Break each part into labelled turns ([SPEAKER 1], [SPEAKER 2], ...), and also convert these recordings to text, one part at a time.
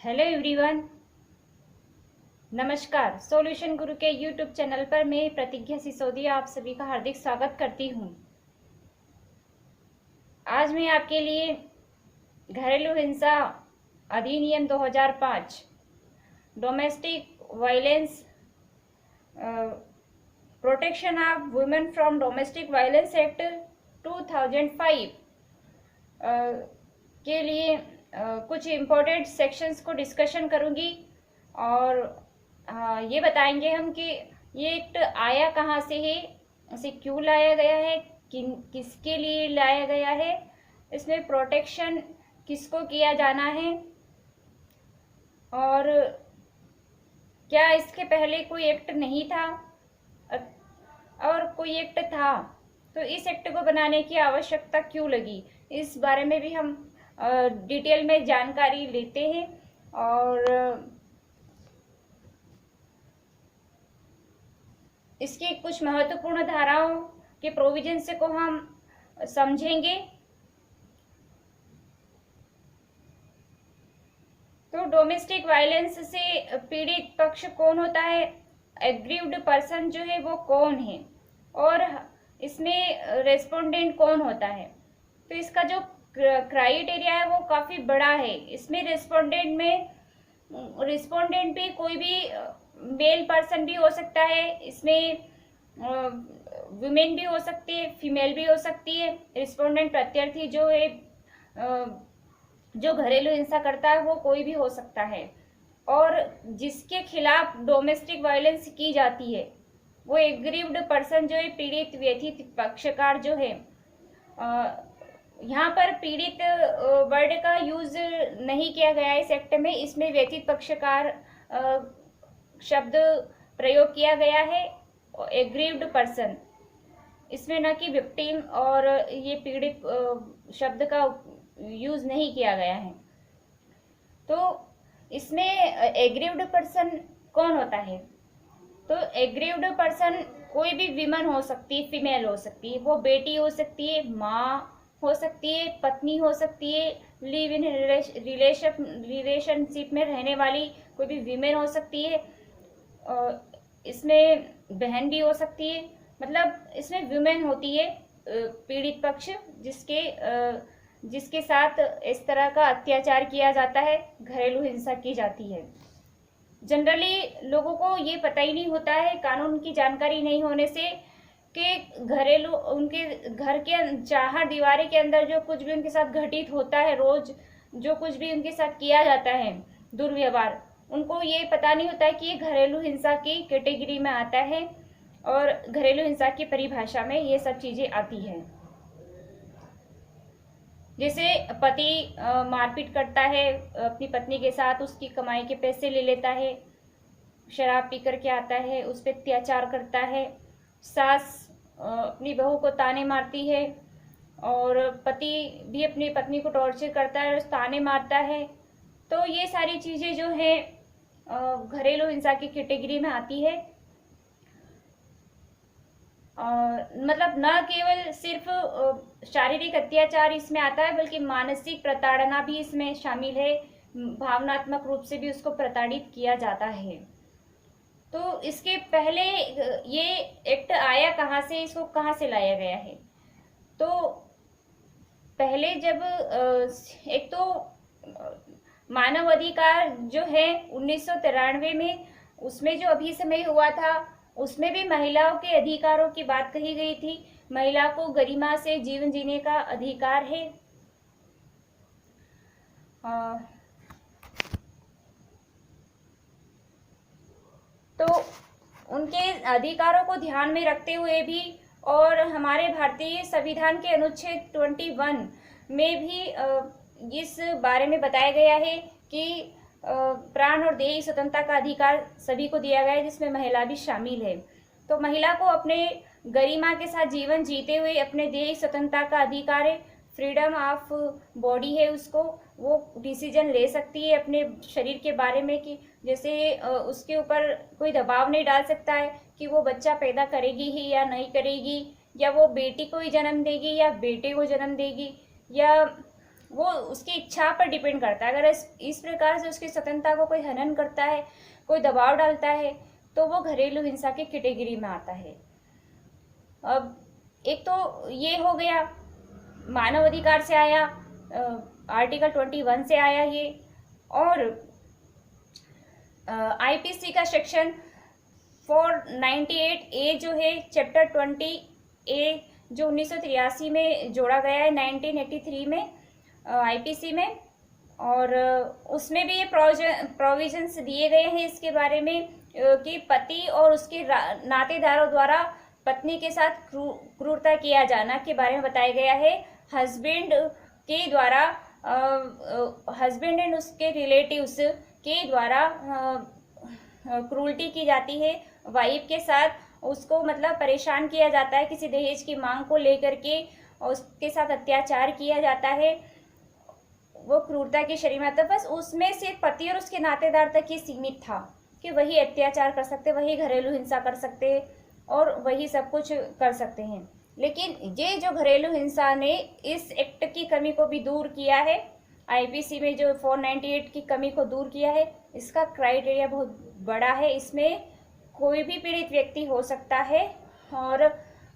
[SPEAKER 1] Hello everyone, नमस्कार। Solution गुरु के YouTube channel पर मैं प्रतिज्ञा सिसोदिया आप सभी का हार्दिक स्वागत करती हूँ। आज मैं आपके लिए घरेलू हिंसा अधिनियम 2005, domestic violence, protection of women from domestic violence act 2005 के लिए कुछ इम्पोर्टेंट सेक्शंस को डिस्कशन करूंगी और ये बताएंगे हम कि ये एक्ट आया कहाँ से है, इसे क्यों लाया गया है, किसके लिए लाया गया है, इसमें प्रोटेक्शन किसको किया जाना है और क्या इसके पहले कोई एक्ट नहीं था और कोई एक्ट था तो इस एक्ट को बनाने की आवश्यकता क्यों लगी, इस बारे में भी हम डिटेल में जानकारी लेते हैं और इसकी कुछ महत्वपूर्ण धाराओं के प्रोविजंस को हम समझेंगे। तो डोमेस्टिक वायलेंस से पीड़ित पक्ष कौन होता है, एग्रीव्ड पर्सन जो है वो कौन है और इसमें रेस्पोंडेंट कौन होता है। तो इसका जो क्राइटेरिया है वो काफ़ी बड़ा है। इसमें रिस्पोंडेंट भी कोई भी मेल पर्सन भी हो सकता है, इसमें वुमेन भी हो सकती है, फीमेल भी हो सकती है। रिस्पोंडेंट प्रत्यार्थी जो है जो घरेलू हिंसा करता है वो कोई भी हो सकता है और जिसके खिलाफ डोमेस्टिक वायलेंस की जाती है वो एग्रीव्ड पर्सन जो है, पीड़ित व्यथित पक्षकार जो है। यहाँ पर पीड़ित वर्ड का यूज नहीं किया गया इस एक्ट में, इसमें व्यथित पक्षकार शब्द प्रयोग किया गया है, एग्रीव्ड पर्सन, इसमें न कि विक्टिम और ये पीड़ित शब्द का यूज नहीं किया गया है। तो इसमें एग्रीव्ड पर्सन कौन होता है, तो एग्रीव्ड पर्सन कोई भी विमन हो सकती है, फीमेल हो सकती है, वो बेटी हो सकती है, माँ हो सकती है, पत्नी हो सकती है, लिव इन रिलेशनशिप में रहने वाली कोई भी विमेन हो सकती है, इसमें बहन भी हो सकती है। मतलब इसमें विमेन होती है पीड़ित पक्ष जिसके साथ इस तरह का अत्याचार किया जाता है, घरेलू हिंसा की जाती है। जनरली लोगों को ये पता ही नहीं होता है, कानून की जानकारी नहीं होने से, कि घरेलू उनके घर के चार दीवारे के अंदर जो कुछ भी उनके साथ घटित होता है, रोज जो कुछ भी उनके साथ किया जाता है दुर्व्यवहार, उनको ये पता नहीं होता है कि ये घरेलू हिंसा की कैटेगरी में आता है और घरेलू हिंसा की परिभाषा में ये सब चीजें आती हैं। जैसे पति मारपीट करता है अपनी पत्नी के साथ, उसकी कमाई के पैसे ले लेता है, शराब पी करके आता है, उस पर अत्याचार करता है, सास अपनी बहू को ताने मारती है और पति भी अपनी पत्नी को टॉर्चर करता है और ताने मारता है। तो ये सारी चीज़ें जो है घरेलू हिंसा की कैटेगरी में आती है। मतलब न केवल सिर्फ शारीरिक अत्याचार इसमें आता है बल्कि मानसिक प्रताड़ना भी इसमें शामिल है, भावनात्मक रूप से भी उसको प्रताड़ित किया जाता है। तो इसके पहले ये एक्ट आया कहाँ से, इसको कहाँ से लाया गया है, तो पहले जब एक तो मानव अधिकार जो है 1993 में, उसमें जो अभिसमय हुआ था उसमें भी महिलाओं के अधिकारों की बात कही गई थी। महिला को गरिमा से जीवन जीने का अधिकार है। तो उनके अधिकारों को ध्यान में रखते हुए भी और हमारे भारतीय संविधान के अनुच्छेद 21 में भी इस बारे में बताया गया है कि प्राण और देही स्वतंत्रता का अधिकार सभी को दिया गया है, जिसमें महिला भी शामिल है। तो महिला को अपने गरिमा के साथ जीवन जीते हुए अपने देही स्वतंत्रता का अधिकार है, फ्रीडम ऑफ बॉडी है, उसको वो डिसीजन ले सकती है अपने शरीर के बारे में, कि जैसे उसके ऊपर कोई दबाव नहीं डाल सकता है कि वो बच्चा पैदा करेगी ही या नहीं करेगी, या वो बेटी को ही जन्म देगी या बेटे को जन्म देगी, या वो उसकी इच्छा पर डिपेंड करता है। अगर इस प्रकार से उसकी स्वतंत्रता को कोई हनन करता है, कोई दबाव डालता है, तो वो घरेलू हिंसा की कैटेगरी में आता है। अब एक तो ये हो गया, मानव अधिकार से आया, आर्टिकल 21 से आया ये, और आईपीसी का सेक्शन 498A जो है, चैप्टर 20A जो 1983 में जोड़ा गया है 1983 में आईपीसी में, और उसमें भी ये प्रोविजंस दिए गए हैं इसके बारे में कि पति और उसके नातेदारों द्वारा पत्नी के साथ क्रूरता किया जाना के बारे में बताया गया है। हस्बैंड के द्वारा हस्बैंड एंड उसके रिलेटिव्स के द्वारा क्रूरटी की जाती है वाइफ के साथ, उसको मतलब परेशान किया जाता है किसी दहेज की मांग को लेकर के, और उसके साथ अत्याचार किया जाता है, वो क्रूरता की श्रेणी में आता है। बस उसमें सिर्फ पति और उसके नातेदार तक ही सीमित था कि वही अत्याचार कर सकते, वही घरेलू हिंसा कर सकते और वही सब कुछ कर सकते हैं। लेकिन ये जो घरेलू हिंसा ने इस एक्ट की कमी को भी दूर किया है, आईपीसी में जो 498 की कमी को दूर किया है, इसका क्राइटेरिया बहुत बड़ा है। इसमें कोई भी पीड़ित व्यक्ति हो सकता है, और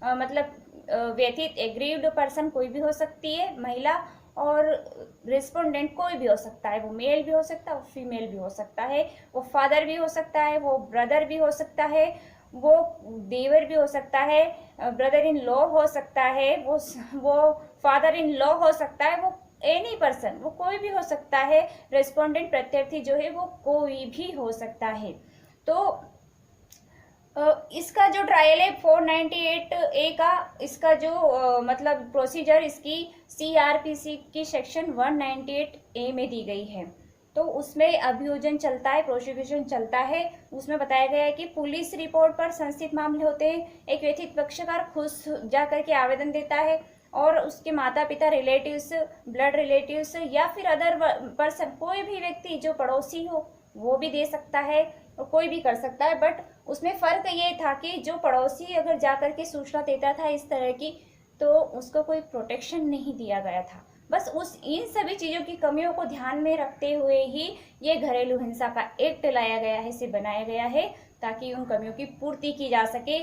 [SPEAKER 1] मतलब व्यथित एग्रीव्ड पर्सन कोई भी हो सकती है महिला, और रिस्पोंडेंट कोई भी हो सकता है, वो मेल भी हो सकता है, वो फीमेल भी हो सकता है, वो फादर भी हो सकता है, वो ब्रदर भी हो सकता है, वो देवर भी हो सकता है, ब्रदर इन लॉ हो सकता है, वो फादर इन लॉ हो सकता है, वो एनी पर्सन, वो कोई भी हो सकता है। रेस्पोंडेंट प्रत्यार्थी जो है वो कोई भी हो सकता है। तो इसका जो ट्रायल है 498A का, इसका जो मतलब प्रोसीजर इसकी CRPC की सेक्शन 198A में दी गई है। तो उसमें अभियोजन चलता है, प्रोसिक्यूशन चलता है। उसमें बताया गया है कि पुलिस रिपोर्ट पर संस्थित मामले होते हैं, एक व्यथित पक्षकार खुद जाकर के आवेदन देता है, और उसके माता पिता, रिलेटिव्स, ब्लड रिलेटिव्स, या फिर अदर पर्सन, कोई भी व्यक्ति जो पड़ोसी हो वो भी दे सकता है, और कोई भी कर सकता है। बट उसमें फ़र्क ये था कि जो पड़ोसी अगर जाकर के सूचना देता था इस तरह की, तो उसको कोई प्रोटेक्शन नहीं दिया गया था। बस इन सभी चीज़ों की कमियों को ध्यान में रखते हुए ही ये घरेलू हिंसा का एक्ट लाया गया है, इसे बनाया गया है, ताकि उन कमियों की पूर्ति की जा सके।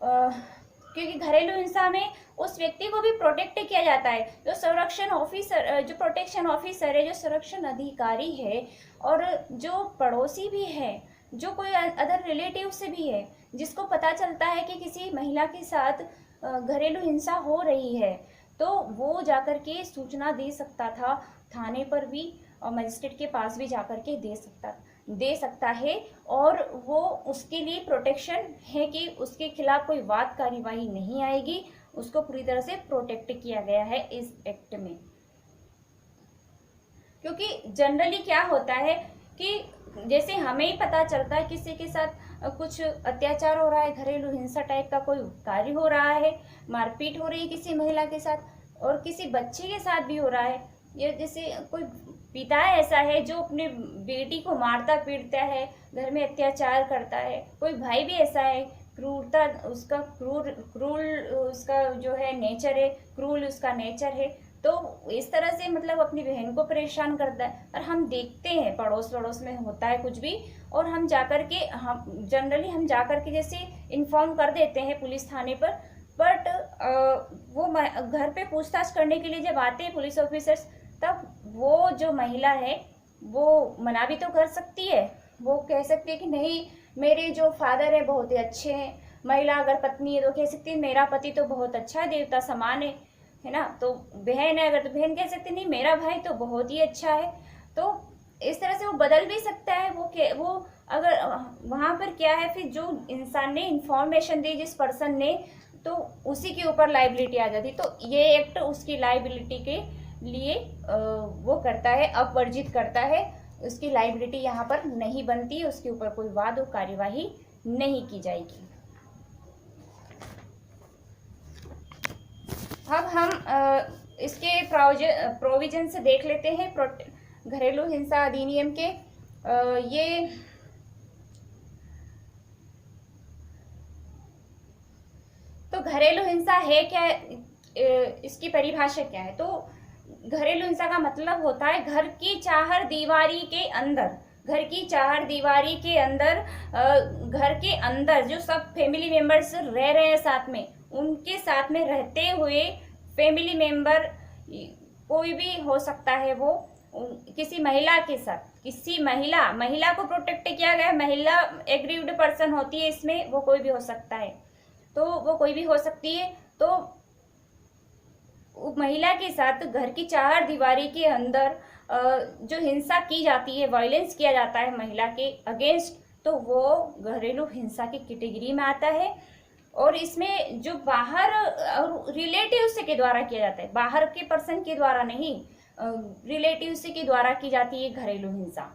[SPEAKER 1] क्योंकि घरेलू हिंसा में उस व्यक्ति को भी प्रोटेक्ट किया जाता है, जो संरक्षण ऑफिसर, जो प्रोटेक्शन ऑफिसर है, जो संरक्षण अधिकारी है, और जो पड़ोसी भी है, जो कोई अदर रिलेटिव से भी है, जिसको पता चलता है कि किसी महिला के साथ घरेलू हिंसा हो रही है, तो वो जाकर के सूचना दे सकता था थाने पर भी, और मजिस्ट्रेट के पास भी जाकर के दे सकता है, और वो उसके लिए प्रोटेक्शन है कि उसके खिलाफ कोई वाद कार्यवाही नहीं आएगी, उसको पूरी तरह से प्रोटेक्ट किया गया है इस एक्ट में। क्योंकि जनरली क्या होता है कि जैसे हमें ही पता चलता है किसी के साथ कुछ अत्याचार हो रहा है, घरेलू हिंसा टाइप का कोई कार्य हो रहा है, मारपीट हो रही है किसी महिला के साथ, और किसी बच्चे के साथ भी हो रहा है, या जैसे कोई पिता ऐसा है जो अपने बेटी को मारता पीटता है, घर में अत्याचार करता है, कोई भाई भी ऐसा है, क्रूरता उसका क्रूर उसका जो है नेचर है, क्रूर उसका नेचर है, तो इस तरह से मतलब अपनी बहन को परेशान करता है। और हम देखते हैं पड़ोस में होता है कुछ भी, और हम जाकर के जनरली हम जाकर के जैसे इन्फॉर्म कर देते हैं पुलिस थाने पर, बट वो घर पे पूछताछ करने के लिए जब आते हैं पुलिस ऑफिसर्स, तब वो जो महिला है वो मना भी तो कर सकती है, वो कह सकती है कि नहीं, मेरे जो फादर है बहुत ही अच्छे हैं। महिला अगर पत्नी है तो कह सकती है मेरा पति तो बहुत अच्छा है, देवता समान है ना। तो बहन है अगर, तो बहन कह सकती नहीं, मेरा भाई तो बहुत ही अच्छा है। तो इस तरह से वो बदल भी सकता है। वो अगर वहाँ पर क्या है, फिर जो इंसान ने इंफॉर्मेशन दी जिस पर्सन ने, तो उसी के ऊपर लाइबिलिटी आ जाती। तो ये एक्ट उसकी लाइबिलिटी के लिए वो करता है, अपवर्जित करता है, उसकी लाइबिलिटी यहाँ पर नहीं बनती, उसके ऊपर कोई वाद और कार्यवाही नहीं की जाएगी। अब हम इसके प्रोविजन से देख लेते हैं घरेलू हिंसा अधिनियम के। ये तो घरेलू हिंसा है क्या, इसकी परिभाषा क्या है। तो घरेलू हिंसा का मतलब होता है घर की चार दीवारी के अंदर, घर की चार दीवारी के अंदर, घर के अंदर जो सब फैमिली मेंबर्स रह रहे हैं साथ में, उनके साथ में रहते हुए फैमिली मेंबर कोई भी हो सकता है, वो किसी महिला के साथ, किसी महिला को प्रोटेक्ट किया गया, महिला एग्रीव्ड पर्सन होती है इसमें, वो कोई भी हो सकता है, तो वो कोई भी हो सकती है। तो महिला के साथ घर की चार दीवारी के अंदर जो हिंसा की जाती है, वायलेंस किया जाता है महिला के अगेंस्ट, तो वो घरेलू हिंसा की कैटेगरी में आता है। और इसमें जो बाहर रिलेटिव्स के द्वारा किया जाता है, बाहर के पर्सन के द्वारा नहीं, रिलेटिव्स के द्वारा की जाती है घरेलू हिंसा।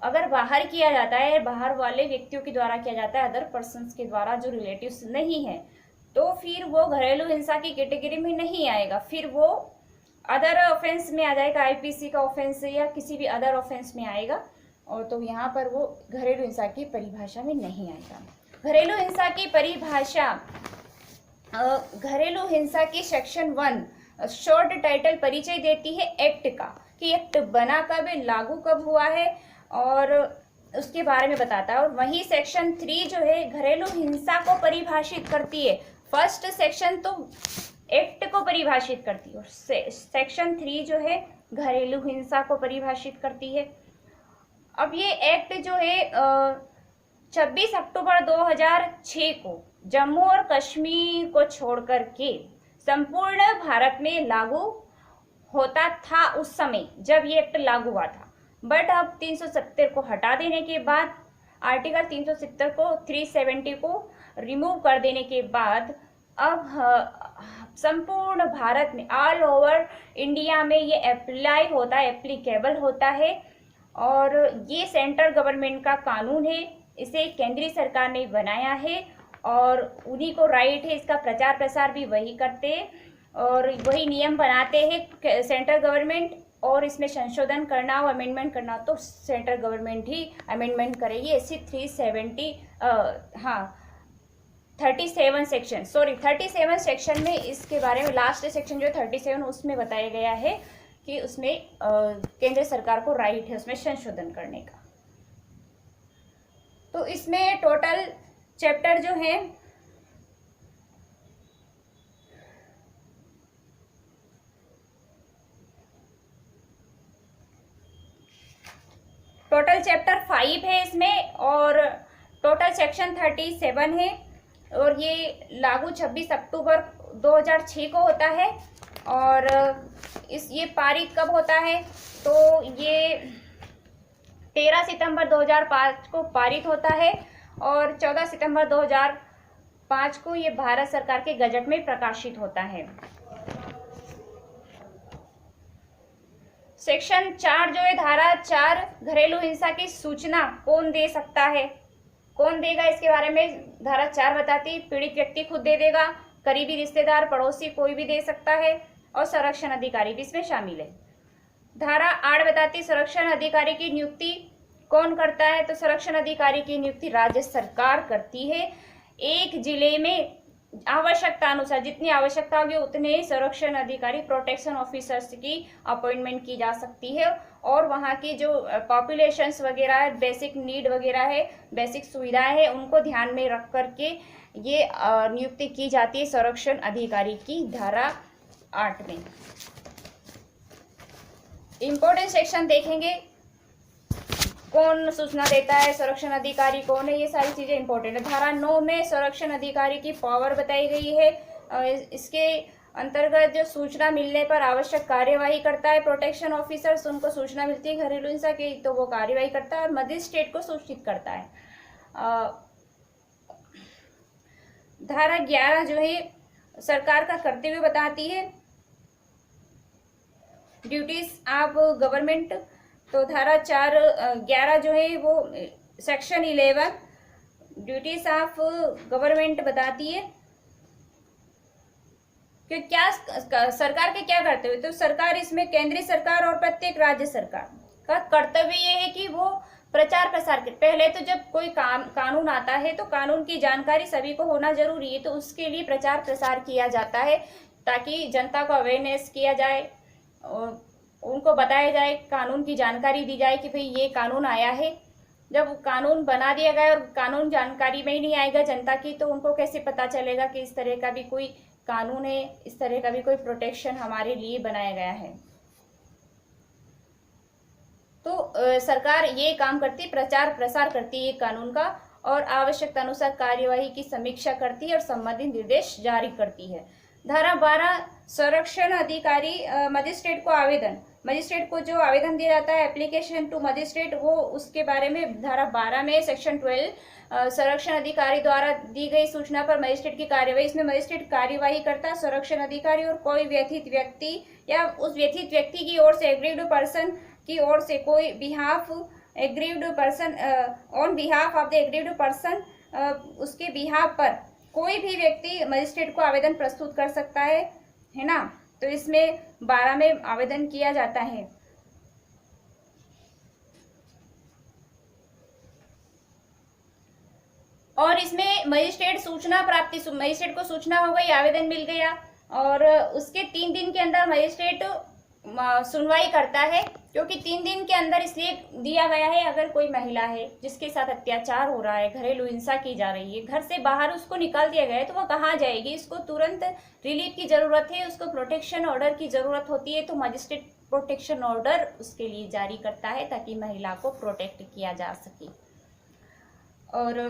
[SPEAKER 1] अगर बाहर किया जाता है, बाहर वाले व्यक्तियों के द्वारा किया जाता है, अदर पर्सन्स के द्वारा जो रिलेटिव्स नहीं है, तो फिर वो घरेलू हिंसा की कैटेगरी में नहीं आएगा, फिर वो अदर ऑफेंस में आ जाएगा, आईपीसी का ऑफेंस या किसी भी अदर ऑफेंस में आएगा, और तो यहाँ पर वो घरेलू हिंसा की परिभाषा में नहीं आएगा। घरेलू हिंसा की परिभाषा, घरेलू हिंसा की सेक्शन 1 शॉर्ट टाइटल परिचय देती है एक्ट का, कि एक्ट बना कब, लागू कब हुआ है, और उसके बारे में बताता है। और वही सेक्शन 3 जो है घरेलू हिंसा को परिभाषित करती है। फर्स्ट सेक्शन तो एक्ट को परिभाषित करती है, और सेक्शन 3 जो है घरेलू हिंसा को परिभाषित करती है। अब ये एक्ट जो है 26 अक्टूबर 2006 को जम्मू और कश्मीर को छोड़कर के संपूर्ण भारत में लागू होता था उस समय जब ये एक्ट लागू हुआ था। बट अब 370 को हटा देने के बाद, आर्टिकल 370 को 370 को रिमूव कर देने के बाद, अब संपूर्ण भारत में, ऑल ओवर इंडिया में ये अप्लाई होता है, एप्लीकेबल होता है। और ये सेंट्रल गवर्नमेंट का कानून है, इसे केंद्रीय सरकार ने बनाया है, और उन्हीं को राइट है, इसका प्रचार प्रसार भी वही करते हैं, और वही नियम बनाते हैं सेंट्रल गवर्नमेंट। और इसमें संशोधन करना हो, अमेंडमेंट करना हो, तो सेंट्रल गवर्नमेंट ही अमेंडमेंट करेगी। ऐसी 37 सेक्शन, 37 सेक्शन में इसके बारे में, लास्ट सेक्शन जो 37 उसमें बताया गया है कि उसमें केंद्र सरकार को राइट है उसमें संशोधन करने का। तो इसमें टोटल चैप्टर जो है टोटल चैप्टर 5 है इसमें, और टोटल सेक्शन 37 है, और ये लागू 26 अक्टूबर 2006 को होता है। और ये पारित कब होता है, तो ये 13 सितंबर 2005 को पारित होता है, और 14 सितंबर 2005 को ये भारत सरकार के गजट में प्रकाशित होता है। सेक्शन 4 जो है, धारा 4, घरेलू हिंसा की सूचना कौन दे सकता है, कौन देगा, इसके बारे में धारा 4 बताती। पीड़ित व्यक्ति खुद दे देगा, करीबी रिश्तेदार, पड़ोसी, कोई भी दे सकता है, और संरक्षण अधिकारी भी इसमें शामिल है। धारा 8 बताती संरक्षण अधिकारी की नियुक्ति कौन करता है, तो संरक्षण अधिकारी की नियुक्ति राज्य सरकार करती है। एक जिले में आवश्यकता अनुसार, जितनी आवश्यकता होगी उतने संरक्षण अधिकारी, प्रोटेक्शन ऑफिसर्स की अपॉइंटमेंट की जा सकती है, और वहाँ की जो पॉपुलेशंस वगैरह है, बेसिक नीड वगैरह है, बेसिक सुविधाएं है, उनको ध्यान में रख करके ये नियुक्ति की जाती है संरक्षण अधिकारी की, धारा 8 में। इम्पोर्टेंट सेक्शन देखेंगे, कौन सूचना देता है, संरक्षण अधिकारी कौन है, ये सारी चीजें इंपॉर्टेंट है। धारा 9 में संरक्षण अधिकारी की पावर बताई गई है। इसके अंतर्गत जो सूचना मिलने पर आवश्यक कार्यवाही करता है प्रोटेक्शन ऑफिसर्स, उनको सूचना मिलती है घरेलू हिंसा की, तो वो कार्यवाही करता है और मजिस्ट्रेट को सूचित करता है। धारा 11 जो है सरकार का कर्तव्य बताती है, ड्यूटीज ऑफ गवर्नमेंट। तो धारा 11 जो है वो सेक्शन 11 ड्यूटीज ऑफ गवर्नमेंट बताती है कि क्या सरकार के क्या कर्तव्य। तो सरकार इसमें केंद्रीय सरकार और प्रत्येक राज्य सरकार का कर्तव्य ये है कि वो प्रचार प्रसार के, पहले तो जब कोई कानून आता है तो कानून की जानकारी सभी को होना जरूरी है, तो उसके लिए प्रचार प्रसार किया जाता है ताकि जनता को अवेयरनेस किया जाए, उनको बताया जाए, कानून की जानकारी दी जाए कि भाई ये कानून आया है। जब कानून बना दिया गया और कानून जानकारी में ही नहीं आएगा जनता की, तो उनको कैसे पता चलेगा कि इस तरह का भी कोई कानून है, इस तरह का भी कोई प्रोटेक्शन हमारे लिए बनाया गया है। तो सरकार ये काम करती, प्रचार प्रसार करती है कानून का, और आवश्यकता अनुसार कार्यवाही की समीक्षा करती है और संबंधित निर्देश जारी करती है। धारा 12, संरक्षण अधिकारी मजिस्ट्रेट को आवेदन, मजिस्ट्रेट को जो आवेदन दिया जाता है, एप्लीकेशन टू मजिस्ट्रेट, वो उसके बारे में धारा 12 में सेक्शन 12, संरक्षण अधिकारी द्वारा दी गई सूचना पर मजिस्ट्रेट की कार्यवाही, इसमें मजिस्ट्रेट कार्यवाही करता है। संरक्षण अधिकारी और कोई व्यथित व्यक्ति या उस व्यथित व्यक्ति की ओर से एग्रीव्ड पर्सन की ओर से कोई behalf aggrieved person on behalf of the aggrieved person, उसके बिहाफ पर कोई भी व्यक्ति मजिस्ट्रेट को आवेदन प्रस्तुत कर सकता है ना। तो इसमें 12 में आवेदन किया जाता है। और इसमें मजिस्ट्रेट सूचना प्राप्ति, मजिस्ट्रेट को सूचना हो गई, आवेदन मिल गया, और उसके 3 दिन के अंदर मजिस्ट्रेट सुनवाई करता है, क्योंकि 3 दिन के अंदर इसलिए दिया गया है, अगर कोई महिला है जिसके साथ अत्याचार हो रहा है, घरेलू हिंसा की जा रही है, घर से बाहर उसको निकाल दिया गया है, तो वो कहाँ जाएगी, इसको तुरंत रिलीफ की जरूरत है, उसको प्रोटेक्शन ऑर्डर की जरूरत होती है, तो मजिस्ट्रेट प्रोटेक्शन ऑर्डर उसके लिए जारी करता है ताकि महिला को प्रोटेक्ट किया जा सके। और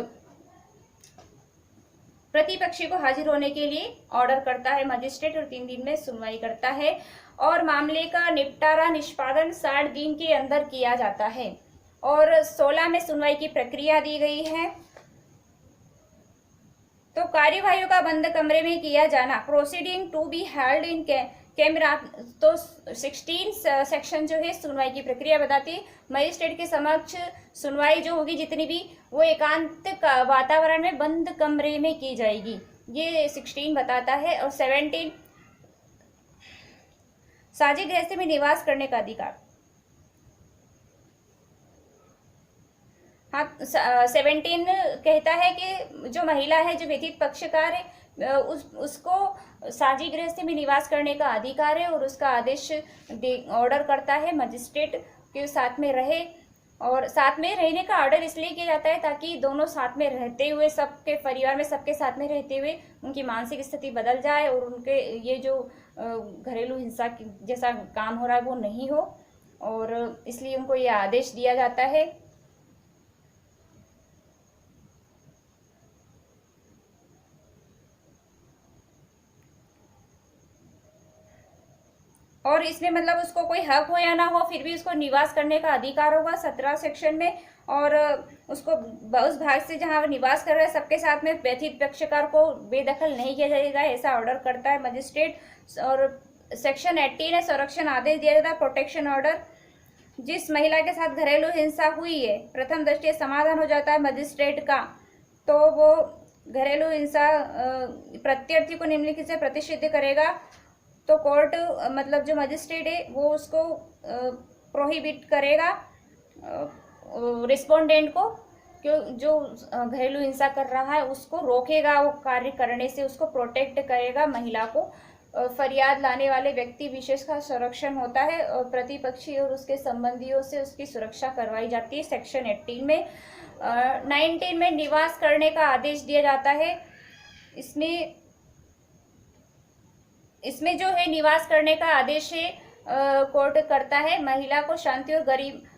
[SPEAKER 1] प्रतिपक्षी को हाजिर होने के लिए ऑर्डर करता है मजिस्ट्रेट और 3 दिन में सुनवाई करता है, और मामले का निपटारा निष्पादन 60 दिन के अंदर किया जाता है। और 16 में सुनवाई की प्रक्रिया दी गई है। तो कार्यवाही का बंद कमरे में किया जाना, proceeding to be held in camera. तो 16 सेक्शन जो है सुनवाई की प्रक्रिया बताती है। मजिस्ट्रेट के समक्ष सुनवाई जो होगी जितनी भी, वो एकांत वातावरण में बंद कमरे में की जाएगी, ये 16 बताता है। और 17, साझी गृहस्थी में निवास करने का अधिकार। हाँ, 17 कहता है कि जो महिला है, जो व्यथित पक्षकार है, उसको साझी गृहस्थी में निवास करने का अधिकार है, और उसका आदेश ऑर्डर करता है मजिस्ट्रेट के साथ में रहे। और साथ में रहने का ऑर्डर इसलिए किया जाता है ताकि दोनों साथ में रहते हुए, सबके परिवार में सबके साथ में रहते हुए उनकी मानसिक स्थिति बदल जाए, और उनके ये जो घरेलू हिंसा जैसा काम हो रहा है वो नहीं हो, और इसलिए उनको ये आदेश दिया जाता है। और इसमें मतलब उसको कोई हक हो या ना हो, फिर भी उसको निवास करने का अधिकार होगा 17 सेक्शन में। और उसको उस भाग से जहां निवास कर रहे हैं सबके साथ में व्यथित पक्षकार को बेदखल नहीं किया जाएगा, ऐसा ऑर्डर करता है मजिस्ट्रेट। और सेक्शन 18 है, संरक्षण आदेश दिया जाता है, प्रोटेक्शन ऑर्डर। जिस महिला के साथ घरेलू हिंसा हुई है, प्रथम दृष्टया समाधान हो जाता है मजिस्ट्रेट का, तो वो घरेलू हिंसा प्रत्यर्थी को निम्नलिखित से प्रतिषिद्ध करेगा। तो कोर्ट मतलब जो मजिस्ट्रेट है वो उसको प्रोहिबिट करेगा रिस्पोंडेंट को, क्यों जो घरेलू हिंसा कर रहा है उसको रोकेगा वो कार्य करने से, उसको प्रोटेक्ट करेगा महिला को। फरियाद लाने वाले व्यक्ति विशेष का संरक्षण होता है, और प्रतिपक्षी और उसके संबंधियों से उसकी सुरक्षा करवाई जाती है सेक्शन 18 में। 19 में निवास करने का आदेश दिया जाता है। इसमें जो है निवास करने का आदेश है कोर्ट करता है। महिला को शांति और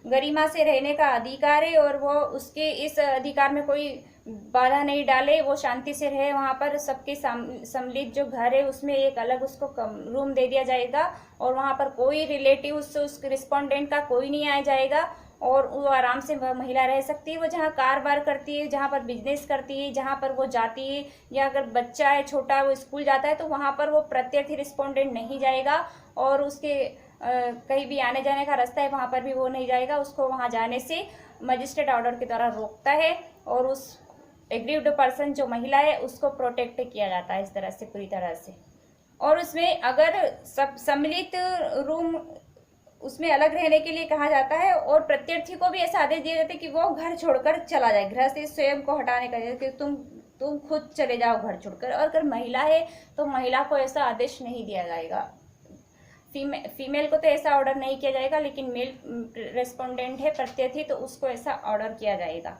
[SPEAKER 1] गरिमा से रहने का अधिकार है, और वो उसके इस अधिकार में कोई बाधा नहीं डाले, वो शांति से रहे। वहाँ पर सबके सम्मिलित जो घर है उसमें एक अलग उसको रूम दे दिया जाएगा, और वहाँ पर कोई रिलेटिव उस रिस्पोंडेंट का कोई नहीं आया जाएगा, और वो आराम से वह महिला रह सकती है। वो जहाँ कारोबार करती है, जहाँ पर बिजनेस करती है, जहाँ पर वो जाती है, या अगर बच्चा है छोटा वो स्कूल जाता है, तो वहाँ पर वो प्रत्यर्थी रिस्पोंडेंट नहीं जाएगा, और उसके कहीं भी आने जाने का रास्ता है वहाँ पर भी वो नहीं जाएगा। उसको वहाँ जाने से मजिस्ट्रेट ऑर्डर के द्वारा रोकता है, और उस एग्रीव्ड पर्सन जो महिला है उसको प्रोटेक्ट किया जाता है इस तरह से, पूरी तरह से। और उसमें अगर सब सम्मिलित रूम उसमें अलग रहने के लिए कहा जाता है, और प्रत्यर्थी को भी ऐसा आदेश दिया जाता है कि वो घर छोड़कर चला जाए, घर से स्वयं को हटाने का, कि तुम खुद चले जाओ घर छोड़कर। और अगर महिला है तो महिला को ऐसा आदेश नहीं दिया जाएगा। फीमेल को तो ऐसा ऑर्डर नहीं किया जाएगा, लेकिन मेल रेस्पोंडेंट है प्रत्यर्थी तो उसको ऐसा ऑर्डर किया जाएगा।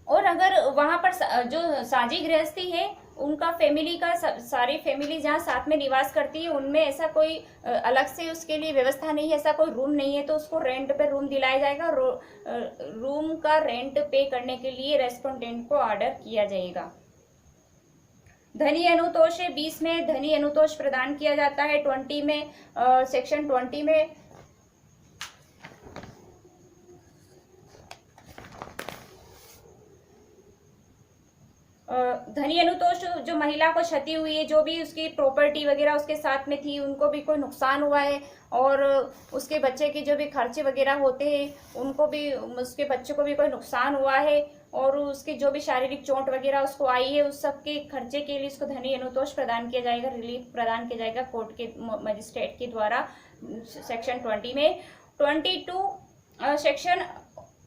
[SPEAKER 1] और अगर वहां पर जो साझी गृहस्थी है उनका फैमिली का सारी फैमिली जहाँ साथ में निवास करती है उनमें ऐसा कोई अलग से उसके लिए व्यवस्था नहीं है, ऐसा कोई रूम नहीं है, तो उसको रेंट पे रूम दिलाया जाएगा। रूम का रेंट पे करने के लिए रेस्पोंडेंट को ऑर्डर किया जाएगा। धनी अनुतोष है 20 में, धनी अनुतोष प्रदान किया जाता है 20 में, सेक्शन 20 में। धनी अनुतोष जो महिला को क्षति हुई है, जो भी उसकी प्रॉपर्टी वगैरह उसके साथ में थी उनको भी कोई नुकसान हुआ है, और उसके बच्चे के जो भी खर्चे वगैरह होते हैं उनको भी, उसके बच्चे को भी कोई नुकसान हुआ है, और उसकी जो भी शारीरिक चोट वगैरह उसको आई है उस सब के खर्चे के लिए उसको धनी अनुतोष प्रदान किया जाएगा, रिलीफ प्रदान किया जाएगा कोर्ट के मजिस्ट्रेट के द्वारा सेक्शन 20 में। 22 सेक्शन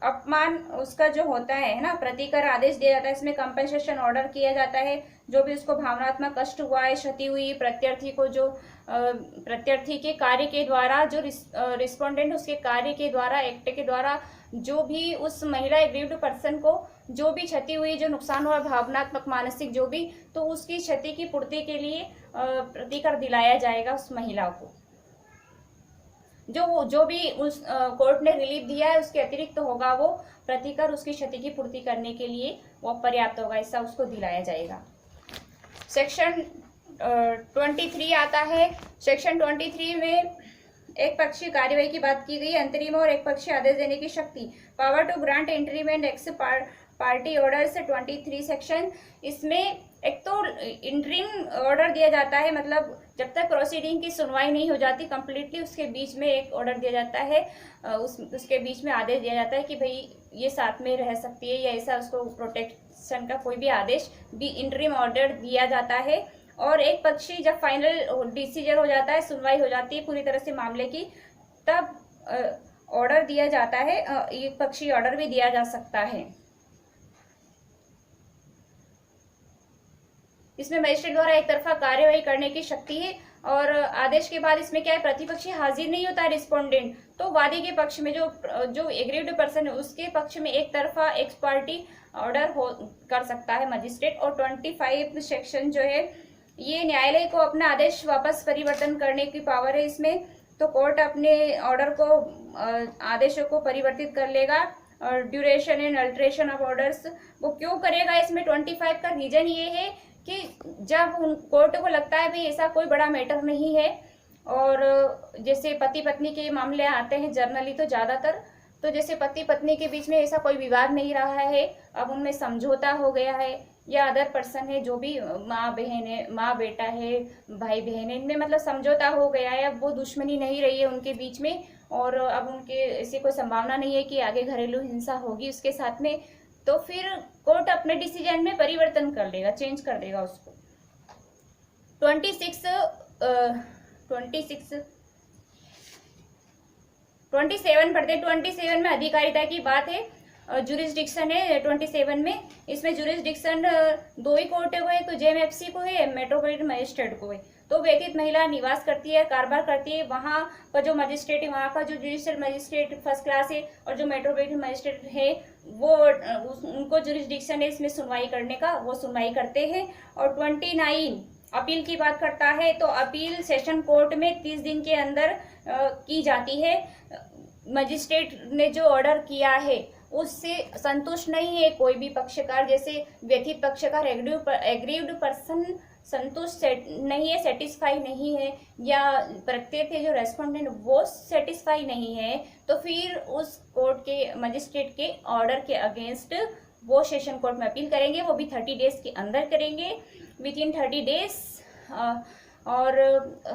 [SPEAKER 1] अपमान उसका जो होता है ना, प्रतिकर आदेश दिया जाता है, इसमें कंपनसेशन ऑर्डर किया जाता है। जो भी उसको भावनात्मक कष्ट हुआ है, क्षति हुई, प्रत्यर्थी को जो प्रत्यर्थी के कार्य के द्वारा, जो रिस्पोंडेंट उसके कार्य के द्वारा, एक्ट के द्वारा जो भी उस महिला एग्रीव्ड पर्सन को जो भी क्षति हुई, जो नुकसान हुआ भावनात्मक मानसिक जो भी, तो उसकी क्षति की पूर्ति के लिए प्रतिकर दिलाया जाएगा उस महिला को। जो भी उस कोर्ट ने रिलीफ दिया है उसके अतिरिक्त होगा, वो प्रतिकर उसकी क्षति की पूर्ति करने के लिए वो पर्याप्त होगा, ऐसा उसको दिलाया जाएगा। सेक्शन 23 आता है। सेक्शन 23 में एक पक्षीय कार्यवाही की बात की गई, अंतरिम और एक पक्षीय आदेश देने की शक्ति, power to grant interim and ex parte order से 23 सेक्शन। इसमें एक तो इंटरिम ऑर्डर दिया जाता है, मतलब जब तक प्रोसीडिंग की सुनवाई नहीं हो जाती कंप्लीटली, उसके बीच में एक ऑर्डर दिया जाता है, उसके बीच में आदेश दिया जाता है कि भाई ये साथ में रह सकती है, या ऐसा उसको प्रोटेक्शन का कोई भी आदेश भी इंटरिम ऑर्डर दिया जाता है। और एक पक्षी जब फाइनल डिसीजन हो जाता है, सुनवाई हो जाती है पूरी तरह से मामले की, तब ऑर्डर दिया जाता है, एक पक्षी ऑर्डर भी दिया जा सकता है। इसमें मजिस्ट्रेट द्वारा एक तरफा कार्यवाही करने की शक्ति है। और आदेश के बाद इसमें क्या है, प्रतिपक्षी हाजिर नहीं होता है रिस्पोंडेंट, तो वादी के पक्ष में जो एग्रीव्ड पर्सन है उसके पक्ष में एक तरफा एक्स पार्टी ऑर्डर कर सकता है मजिस्ट्रेट। और 25 सेक्शन जो है ये न्यायालय को अपना आदेश वापस परिवर्तन करने की पावर है इसमें, तो कोर्ट अपने ऑर्डर को आदेशों को परिवर्तित कर लेगा। और duration and alteration of orders वो क्यों करेगा इसमें 25 का रीजन ये है कि जब कोर्ट को लगता है भाई ऐसा कोई बड़ा मैटर नहीं है, और जैसे पति पत्नी के मामले आते हैं जनरली तो ज़्यादातर, तो जैसे पति पत्नी के बीच में ऐसा कोई विवाद नहीं रहा है, अब उनमें समझौता हो गया है, या अदर पर्सन है जो भी माँ बहन है, माँ बेटा है, भाई बहन है, इनमें मतलब समझौता हो गया है, अब वो दुश्मनी नहीं रही है उनके बीच में, और अब उनके ऐसी कोई संभावना नहीं है कि आगे घरेलू हिंसा होगी उसके साथ में, तो फिर कोर्ट अपने डिसीजन में परिवर्तन कर लेगा, चेंज कर देगा उसको। 27 पढ़ते। 27 में अधिकारिता की बात है, जुरिस्डिक्शन है 27 में। इसमें जुरिस्डिक्शन दो ही कोर्ट को है, तो जेएमएफसी को है, मेट्रोपॉलिटन मजिस्ट्रेट को है। तो व्यतीत महिला निवास करती है, कारोबार करती है, वहाँ का जो मजिस्ट्रेट है, वहाँ का जो जुडिशियल मजिस्ट्रेट फर्स्ट क्लास है, और जो मेट्रोपॉलिटन मजिस्ट्रेट है वो उनको जुरिस्डिक्शन है इसमें सुनवाई करने का, वो सुनवाई करते हैं। और 29 अपील की बात करता है, तो अपील सेशन कोर्ट में 30 दिन के अंदर की जाती है। मजिस्ट्रेट ने जो ऑर्डर किया है उससे संतुष्ट नहीं है कोई भी पक्षकार, जैसे व्यथित पक्षकार एग्रीव्ड पर्सन संतुष्ट नहीं है, सेटिस्फाई नहीं है, या प्रत्येक जो रेस्पोंडेंट वो सेटिस्फाई नहीं है, तो फिर उस कोर्ट के मजिस्ट्रेट के ऑर्डर के अगेंस्ट वो सेशन कोर्ट में अपील करेंगे, वो भी 30 डेज के अंदर करेंगे, विद इन 30 डेज। और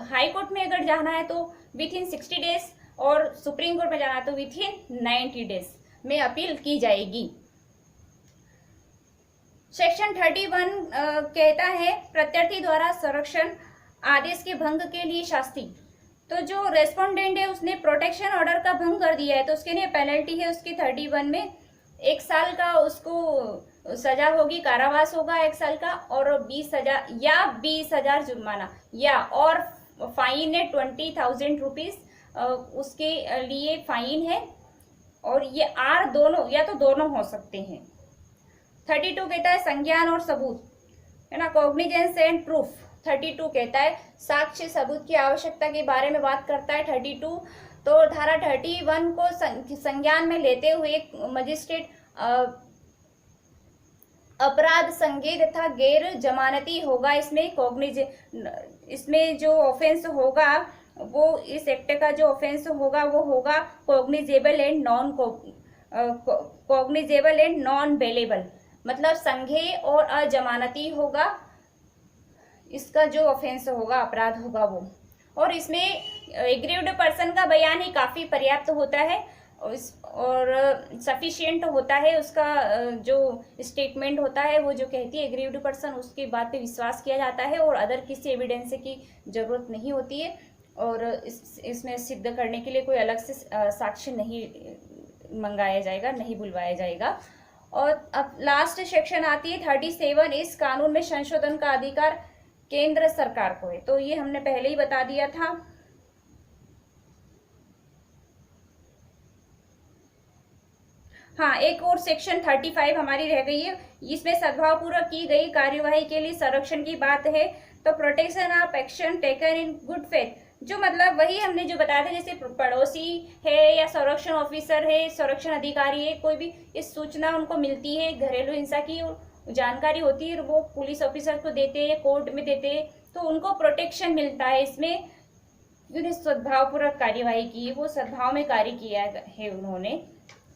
[SPEAKER 1] हाई कोर्ट में अगर जाना है तो विद इन 60 डेज, और सुप्रीम कोर्ट में जाना है तो विद इन 90 डेज में अपील की जाएगी। सेक्शन 31 कहता है प्रत्यर्थी द्वारा संरक्षण आदेश के भंग के लिए शास्ति। तो जो रेस्पोंडेंट है उसने प्रोटेक्शन ऑर्डर का भंग कर दिया है, तो उसके लिए पेनल्टी है उसकी 31 में 1 साल का उसको सजा होगी, कारावास होगा 1 साल का, और 20,000 जुर्माना, या और फाइन है 20,000 रुपीज, उसके लिए फाइन है। और ये आर दोनों या तो दोनों हो सकते हैं। 32 कहता है संज्ञान और सबूत, है ना, कॉग्निजेंस एंड प्रूफ। 32 कहता है साक्ष्य सबूत की आवश्यकता के बारे में बात करता है 32। तो धारा 31 को संज्ञान में लेते हुए मजिस्ट्रेट अपराध संज्ञेय तथा गैर जमानती होगा। इसमें जो ऑफेंस होगा वो, इस एक्ट का जो ऑफेंस होगा वो होगा कॉग्निजेबल एंड नॉन बेलेबल, मतलब संज्ञेय और अजमानती होगा। इसका जो ऑफेंस होगा, अपराध होगा वो। और इसमें एग्रीव्ड पर्सन का बयान ही काफी पर्याप्त होता है और सफिशिएंट होता है। उसका जो स्टेटमेंट होता है वो जो कहती है एग्रीव्ड पर्सन, उसके बात पे विश्वास किया जाता है और अदर किसी एविडेंस की जरूरत नहीं होती है। और इसमें सिद्ध करने के लिए कोई अलग से साक्ष्य नहीं मंगाया जाएगा, नहीं बुलवाया जाएगा। और अब लास्ट सेक्शन आती है 37। इस कानून में संशोधन का अधिकार केंद्र सरकार को है। तो ये हमने पहले ही बता दिया था। हाँ, एक और सेक्शन 35 हमारी रह गई है। इसमें सद्भावपूर्वक की गई कार्यवाही के लिए संरक्षण की बात है। तो protection of action taken in good faith, जो मतलब वही हमने जो बताया था, जैसे पड़ोसी है या संरक्षण ऑफिसर है, संरक्षण अधिकारी है, कोई भी इस सूचना उनको मिलती है, घरेलू हिंसा की जानकारी होती है, वो पुलिस ऑफिसर को देते हैं, कोर्ट में देते हैं, तो उनको प्रोटेक्शन मिलता है। इसमें जिन्हें सद्भावपूर्वक कार्यवाही की, वो सद्भाव में कार्य किया है उन्होंने,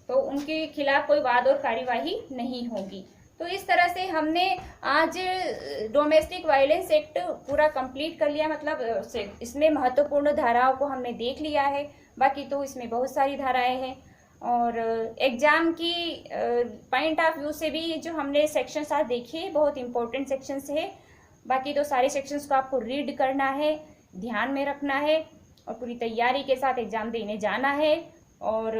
[SPEAKER 1] तो उनके खिलाफ कोई वाद और कार्यवाही नहीं होगी। तो इस तरह से हमने आज डोमेस्टिक वायलेंस एक्ट पूरा कंप्लीट कर लिया, मतलब इसमें महत्वपूर्ण धाराओं को हमने देख लिया है। बाकी तो इसमें बहुत सारी धाराएं हैं और एग्जाम की पॉइंट ऑफ व्यू से भी जो हमने सेक्शंस आज देखे बहुत इंपॉर्टेंट सेक्शंस है। बाकी तो सारे सेक्शंस को आपको रीड करना है, ध्यान में रखना है और पूरी तैयारी के साथ एग्जाम देने जाना है। और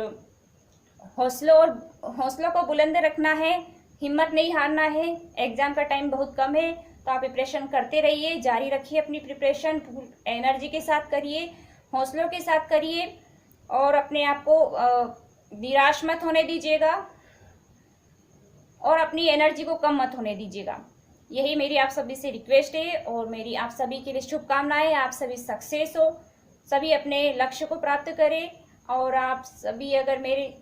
[SPEAKER 1] हौसलों को बुलंद रखना है, हिम्मत नहीं हारना है। एग्जाम का टाइम बहुत कम है, तो आप प्रिपरेशन करते रहिए, जारी रखिए अपनी प्रिपरेशन, एनर्जी के साथ करिए, हौसलों के साथ करिए और अपने आप को निराश मत होने दीजिएगा और अपनी एनर्जी को कम मत होने दीजिएगा। यही मेरी आप सभी से रिक्वेस्ट है और मेरी आप सभी के लिए शुभकामनाएं। आप सभी सक्सेस हो, सभी अपने लक्ष्य को प्राप्त करें और आप सभी अगर मेरे